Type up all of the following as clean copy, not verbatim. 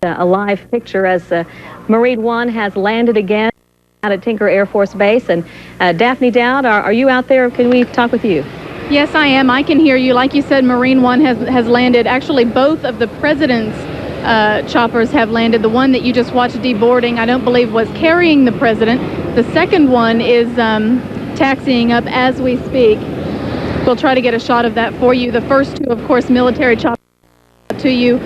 a live picture as Marine One has landed again out at Tinker Air Force Base. And Daphne Dowd, are you out there? Can we talk with you? Yes, I am. I can hear you. Like you said, Marine One has landed. Actually, both of the president's choppers have landed. The one that you just watched deboarding, I don't believe was carrying the president. The second one is taxiing up as we speak. We'll try to get a shot of that for you. The first two, of course, military choppers to you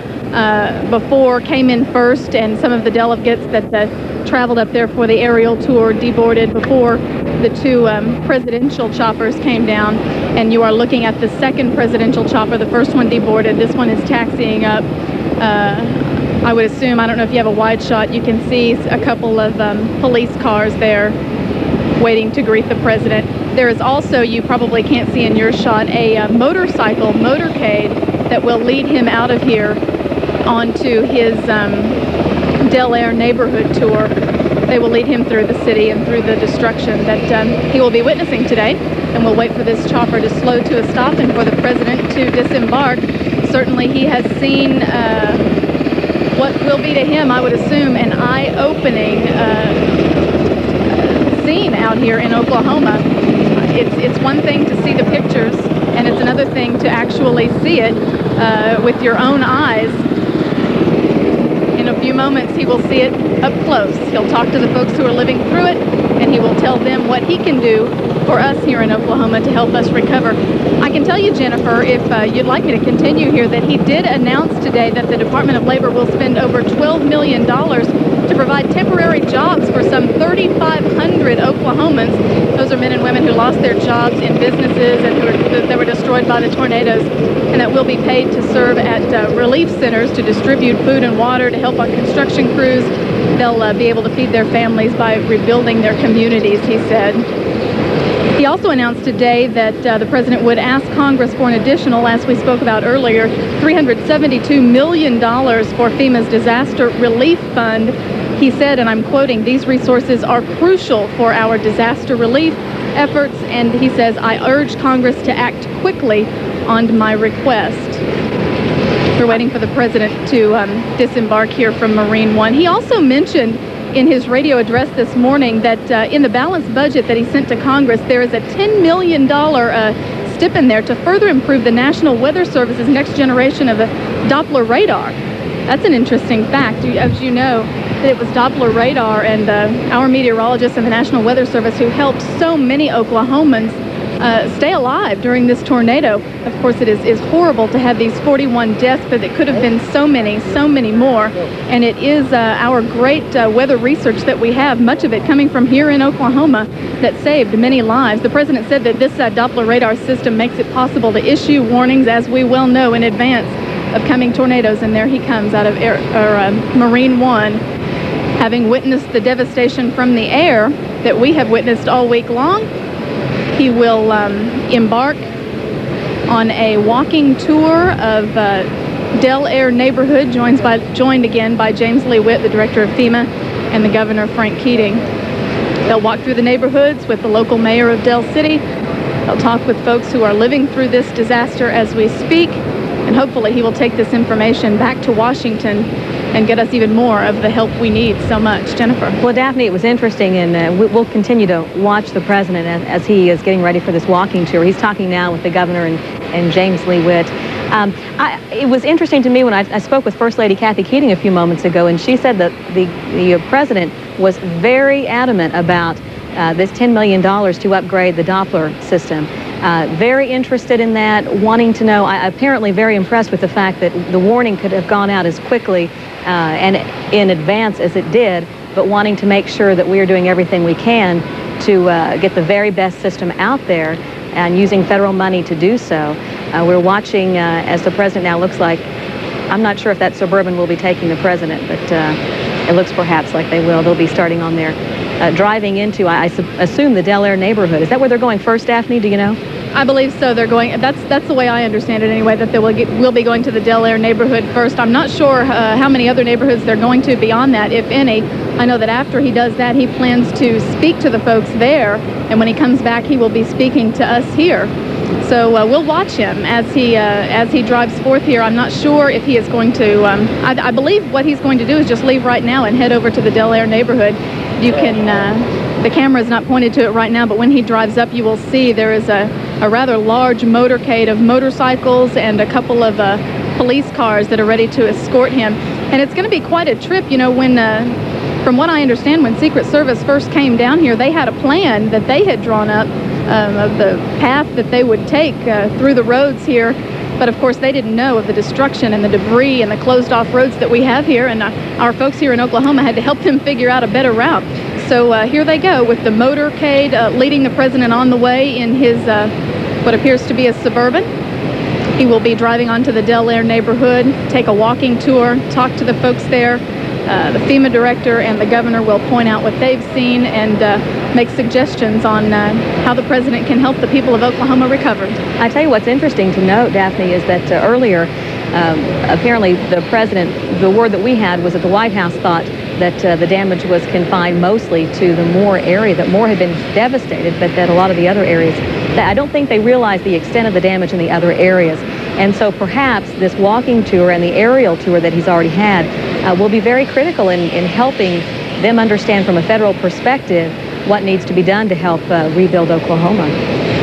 before came in first, and some of the delegates that traveled up there for the aerial tour deboarded before the two presidential choppers came down. And you are looking at the second presidential chopper. The first one deboarded. This one is taxiing up. I would assume, I don't know if you have a wide shot, you can see a couple of police cars there waiting to greet the president. There is also, you probably can't see in your shot, a motorcycle motorcade that will lead him out of here onto his Del Air neighborhood tour. They will lead him through the city and through the destruction that he will be witnessing today. And we'll wait for this chopper to slow to a stop and for the president to disembark. Certainly he has seen what will be to him, I would assume, an eye-opening scene out here in Oklahoma. It's one thing to see the pictures, and it's another thing to actually see it with your own eyes. In a few moments, he will see it up close. He'll talk to the folks who are living through it, and he will tell them what he can do for us here in Oklahoma to help us recover. I can tell you, Jennifer, if you'd like me to continue here, that he did announce today that the Department of Labor will spend over $12 million to provide temporary jobs for some 3,500 Oklahomans. Those are men and women who lost their jobs in businesses and that were destroyed by the tornadoes, and that will be paid to serve at relief centers to distribute food and water, to help on construction crews. They'll be able to feed their families by rebuilding their communities, he said. He also announced today that the president would ask Congress for an additional, as we spoke about earlier, $372 million for FEMA's disaster relief fund. He said, and I'm quoting, "These resources are crucial for our disaster relief efforts," and he says, "I urge Congress to act quickly on my request." We're waiting for the president to disembark here from Marine One. He also mentioned in his radio address this morning that in the balanced budget that he sent to Congress, there is a $10 million stip in there to further improve the National Weather Service's next generation of a Doppler radar. That's an interesting fact. As you know, that it was Doppler radar and our meteorologists and the National Weather Service who helped so many Oklahomans stay alive during this tornado. Of course, it is horrible to have these 41 deaths, but it could have been so many more. And it is our great weather research that we have, much of it coming from here in Oklahoma, that saved many lives. The president said that this Doppler radar system makes it possible to issue warnings, as we well know, in advance of coming tornadoes. And there he comes out of Marine One, having witnessed the devastation from the air that we have witnessed all week long. He will embark on a walking tour of Del Air neighborhood, joined again by James Lee Witt, the director of FEMA, and the governor, Frank Keating. They'll walk through the neighborhoods with the local mayor of Del City. They'll talk with folks who are living through this disaster as we speak, and hopefully he will take this information back to Washington and get us even more of the help we need so much. Jennifer. Well, Daphne, it was interesting, and we'll continue to watch the president as he is getting ready for this walking tour. He's talking now with the governor and James Lee Witt. It was interesting to me when I spoke with First Lady Kathy Keating a few moments ago, and she said that the president was very adamant about this $10 million to upgrade the Doppler system. Very interested in that, wanting to know, apparently very impressed with the fact that the warning could have gone out as quickly and in advance as it did, but wanting to make sure that we are doing everything we can to get the very best system out there and using federal money to do so. We're watching as the president now looks like, I'm not sure if that Suburban will be taking the president, but it looks perhaps like they will. They'll be starting on their driving into, I assume, the Del Air neighborhood. Is that where they're going first, Daphne? Do you know? I believe so. They're going. That's the way I understand it anyway. That they will be going to the Del Air neighborhood first. I'm not sure how many other neighborhoods they're going to beyond that, if any. I know that after he does that, he plans to speak to the folks there, and when he comes back, he will be speaking to us here. So we'll watch him as he drives forth here. I'm not sure if he is going to, I believe what he's going to do is just leave right now and head over to the Del Air neighborhood. You can, the camera is not pointed to it right now, but when he drives up, you will see there is a rather large motorcade of motorcycles and a couple of police cars that are ready to escort him. And it's going to be quite a trip. You know, when, from what I understand, when Secret Service first came down here, they had a plan that they had drawn up of the path that they would take through the roads here. But of course, they didn't know of the destruction and the debris and the closed off roads that we have here. And our folks here in Oklahoma had to help them figure out a better route. So here they go with the motorcade leading the president on the way in his what appears to be a Suburban. He will be driving onto the Del Air neighborhood, take a walking tour, talk to the folks there. The FEMA director and the governor will point out what they've seen and make suggestions on how the president can help the people of Oklahoma recover. I tell you what's interesting to note, Daphne, is that earlier, apparently the president, the word that we had was that the White House thought that the damage was confined mostly to the Moore area, that Moore had been devastated, but that a lot of the other areas, that I don't think they realized the extent of the damage in the other areas. And so perhaps this walking tour and the aerial tour that he's already had will be very critical in helping them understand from a federal perspective what needs to be done to help rebuild Oklahoma.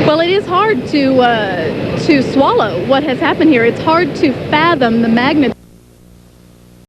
Well, it is hard to swallow what has happened here. It's hard to fathom the magnitude